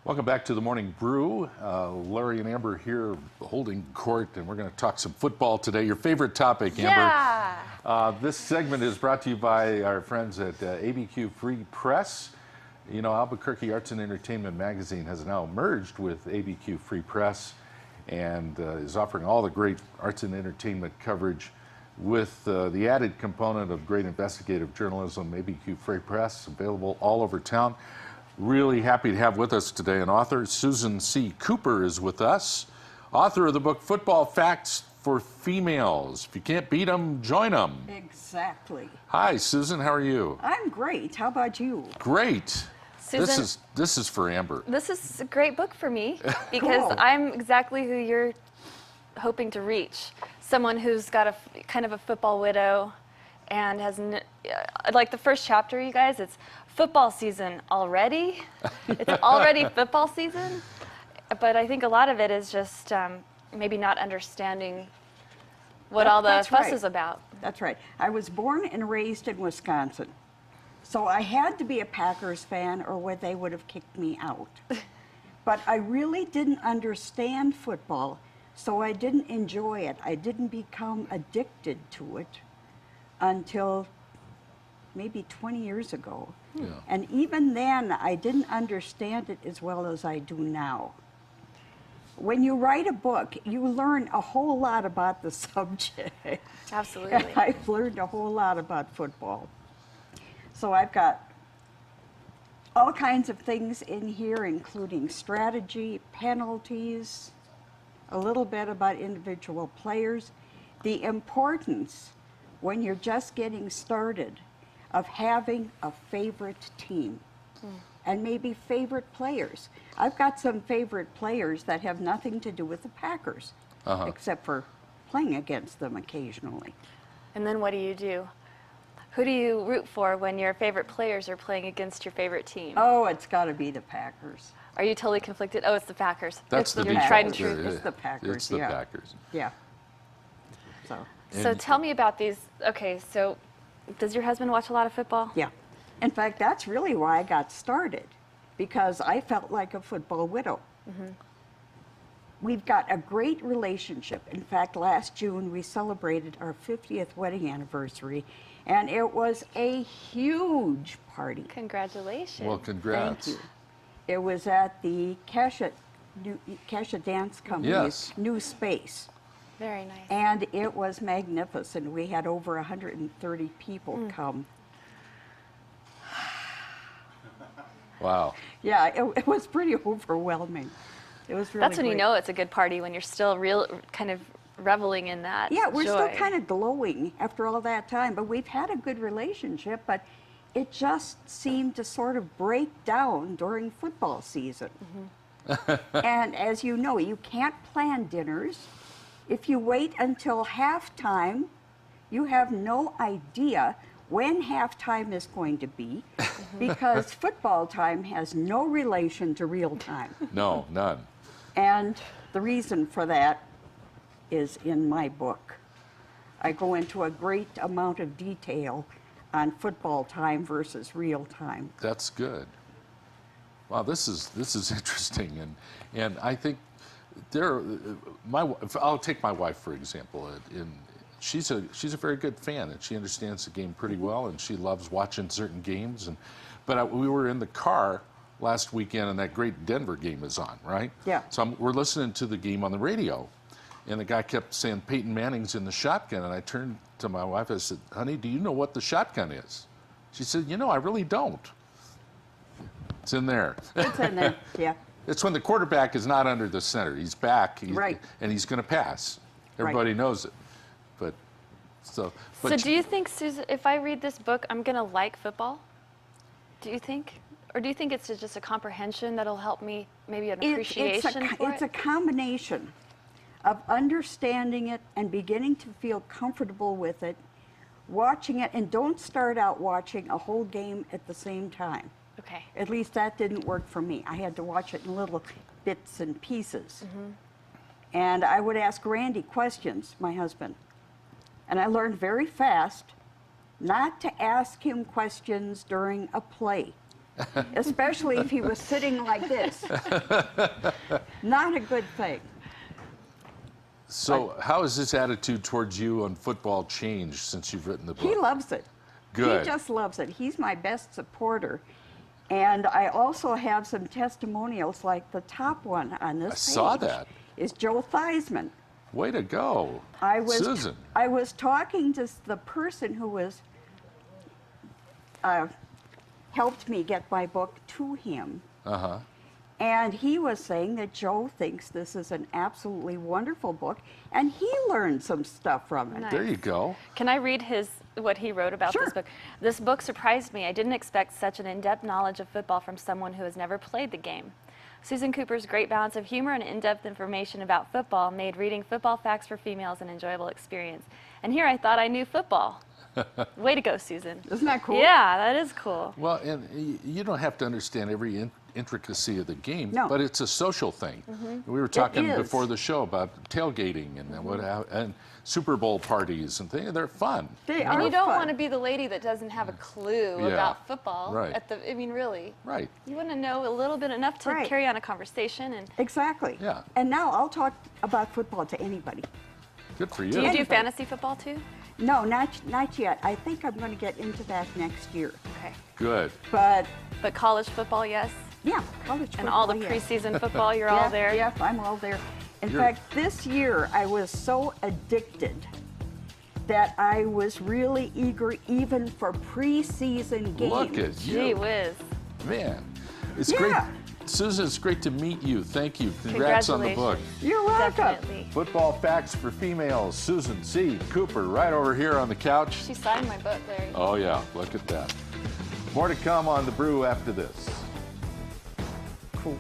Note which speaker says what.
Speaker 1: Welcome back to the Morning Brew. Larry and Amber here holding court, and we're going to talk some football today. Your favorite topic, Amber.
Speaker 2: Yeah.
Speaker 1: This segment is brought to you by our friends at ABQ Free Press. You know, Albuquerque Arts and Entertainment Magazine has now merged with ABQ Free Press and is offering all the great arts and entertainment coverage with the added component of great investigative journalism. ABQ Free Press, available all over town. Really happy to have with us today an author. Susan C. Cooper is with us, author of the book Football Facts for Females. If you can't beat them, join them.
Speaker 3: Exactly.
Speaker 1: Hi, Susan. How are you?
Speaker 3: I'm great. How about you?
Speaker 1: Great.
Speaker 2: Susan,
Speaker 1: This is for Amber.
Speaker 2: this is a great book for me because
Speaker 3: Cool.
Speaker 2: I'm exactly who you're hoping to reach. Someone who's got a kind of a football widow and has, like the first chapter, you guys, it's football season already. It's already football season. But I think a lot of it is just maybe not understanding what all the
Speaker 3: That's
Speaker 2: fuss
Speaker 3: right.
Speaker 2: is about.
Speaker 3: That's right. I was born and raised in Wisconsin. So I had to be a Packers fan or they would have kicked me out. But I really didn't understand football, so I didn't enjoy it. I didn't become addicted to it until maybe 20 years ago.
Speaker 1: Yeah.
Speaker 3: And even then, I didn't understand it as well as I do now. When you write a book, you learn a whole lot about the subject.
Speaker 2: Absolutely.
Speaker 3: And I've learned a whole lot about football. So I've got all kinds of things in here, including strategy, penalties, a little bit about individual players, the importance when you're just getting started of having a favorite team and maybe favorite players. I've got some favorite players that have nothing to do with the Packers, except for playing against them occasionally.
Speaker 2: And then what do? Who do you root for when your favorite players are playing against your favorite team?
Speaker 3: Oh, it's got to be the Packers.
Speaker 2: Are you totally conflicted? Oh, it's the Packers.
Speaker 1: That's the
Speaker 2: You're
Speaker 1: default.
Speaker 2: tried and true.
Speaker 3: It's the Packers,
Speaker 1: It's the
Speaker 3: yeah.
Speaker 1: Packers.
Speaker 3: Yeah. So,
Speaker 2: So tell me about these. Okay, so does your husband watch a lot of football?
Speaker 3: yeah. In fact, that's really why I got started, because I felt like a football widow. We've got a great relationship. In fact, last June we celebrated our 50th wedding anniversary, and it was a huge party.
Speaker 2: Congratulations.
Speaker 1: Well, congrats.
Speaker 3: Thank you. It was at the Kesha Dance Company's
Speaker 1: Yes.
Speaker 3: new space.
Speaker 2: Very nice.
Speaker 3: And it was magnificent. We had over 130 people come.
Speaker 1: Wow.
Speaker 3: Yeah, it was pretty overwhelming. It was really
Speaker 2: That's when you
Speaker 3: great.
Speaker 2: know it's a good party, when you're still kind of reveling in that
Speaker 3: Yeah, we're
Speaker 2: joy.
Speaker 3: still kind of glowing after all that time, but we've had a good relationship, but it just seemed to sort of break down during football season. And as you know, you can't plan dinners. If you wait until halftime, you have no idea when halftime is going to be, because football time has no relation to real time.
Speaker 1: No, none.
Speaker 3: And the reason for that is in my book. I go into a great amount of detail on football time versus real time.
Speaker 1: That's good. Wow, this is interesting, and I think I'll take my wife for example. She's a very good fan, and she understands the game pretty well, and she loves watching certain games. But we were in the car last weekend, and that great Denver game is on, right?
Speaker 3: Yeah.
Speaker 1: So we're listening to the game on the radio, and the guy kept saying Peyton Manning's in the shotgun, and I turned to my wife. I said, "Honey, do you know what the shotgun is?" She said, "You know, I really don't." It's in there.
Speaker 3: It's in there, yeah.
Speaker 1: It's when the quarterback is not under the center. He's back,
Speaker 3: Right.
Speaker 1: and he's going to pass. Everybody knows it.
Speaker 2: So do you think, Susan, if I read this book, I'm going to like football? Do you think? Or do you think it's just a comprehension that'll help me, maybe an appreciation for
Speaker 3: It's
Speaker 2: it?
Speaker 3: a combination of understanding it and beginning to feel comfortable with it, watching it, and don't start out watching a whole game at the same time.
Speaker 2: Okay.
Speaker 3: At least that didn't work for me. I had to watch it in little bits and pieces. And I would ask Randy questions, my husband. And I learned very fast not to ask him questions during a play. especially if he was sitting like this. Not a good thing.
Speaker 1: So how has this attitude towards you on football changed since you've written the book?
Speaker 3: He loves it.
Speaker 1: Good.
Speaker 3: He just loves it. He's my best supporter. And I also have some testimonials, like the top one on this page.
Speaker 1: I saw that.
Speaker 3: Is Joe Theismann.
Speaker 1: Way to go, Susan.
Speaker 3: I was talking to the person who was helped me get my book to him.
Speaker 1: Uh-huh.
Speaker 3: And he was saying that Joe thinks this is an absolutely wonderful book, and he learned some stuff from it.
Speaker 2: Nice.
Speaker 1: There you go.
Speaker 2: Can I read what he wrote about
Speaker 3: Sure.
Speaker 2: this book? This book surprised me. I didn't expect such an in-depth knowledge of football from someone who has never played the game. Susan Cooper's great balance of humor and in-depth information about football made reading Football Facts for Females an enjoyable experience. And here I thought I knew football. Way to go, Susan.
Speaker 3: Isn't that cool?
Speaker 2: Yeah, that is cool.
Speaker 1: Well, and you don't have to understand every intricacy of the game,
Speaker 3: No.
Speaker 1: but it's a social thing. We were talking
Speaker 3: is.
Speaker 1: before the show about tailgating and Super Bowl parties and things. They're fun.
Speaker 3: They
Speaker 2: And
Speaker 3: are
Speaker 2: you don't
Speaker 3: fun.
Speaker 2: want to be the lady that doesn't have a clue
Speaker 1: Yeah,
Speaker 2: about football.
Speaker 1: right.
Speaker 2: I mean, really.
Speaker 1: Right.
Speaker 2: You want to know a little bit enough to
Speaker 3: Right.
Speaker 2: carry on a conversation. And
Speaker 3: Exactly.
Speaker 1: Yeah.
Speaker 3: And now I'll talk about football to anybody.
Speaker 1: Good for
Speaker 2: do
Speaker 1: you.
Speaker 2: you do
Speaker 3: Anybody.
Speaker 2: fantasy football too?
Speaker 3: No, not yet. I think I'm going to get into that next year.
Speaker 2: Okay.
Speaker 1: Good.
Speaker 3: But
Speaker 2: But college football, yes.
Speaker 3: yeah, college football.
Speaker 2: And all the
Speaker 3: yes.
Speaker 2: preseason football, you're all there.
Speaker 3: Yeah, I'm all there. In
Speaker 1: You're-
Speaker 3: fact, this year I was so addicted that I was really eager even for preseason games.
Speaker 1: Look at
Speaker 2: Gee
Speaker 1: you.
Speaker 2: whiz.
Speaker 1: Man, it's
Speaker 3: Yeah.
Speaker 1: great. Susan, it's great to meet you. Thank you. Congrats on the book.
Speaker 3: You're welcome.
Speaker 2: Definitely.
Speaker 1: Football Facts for Females. Susan C. Cooper right over here on the couch.
Speaker 2: She signed my book, Larry.
Speaker 1: Oh, yeah. Look at that. More to come on The Brew after this.
Speaker 3: Cool.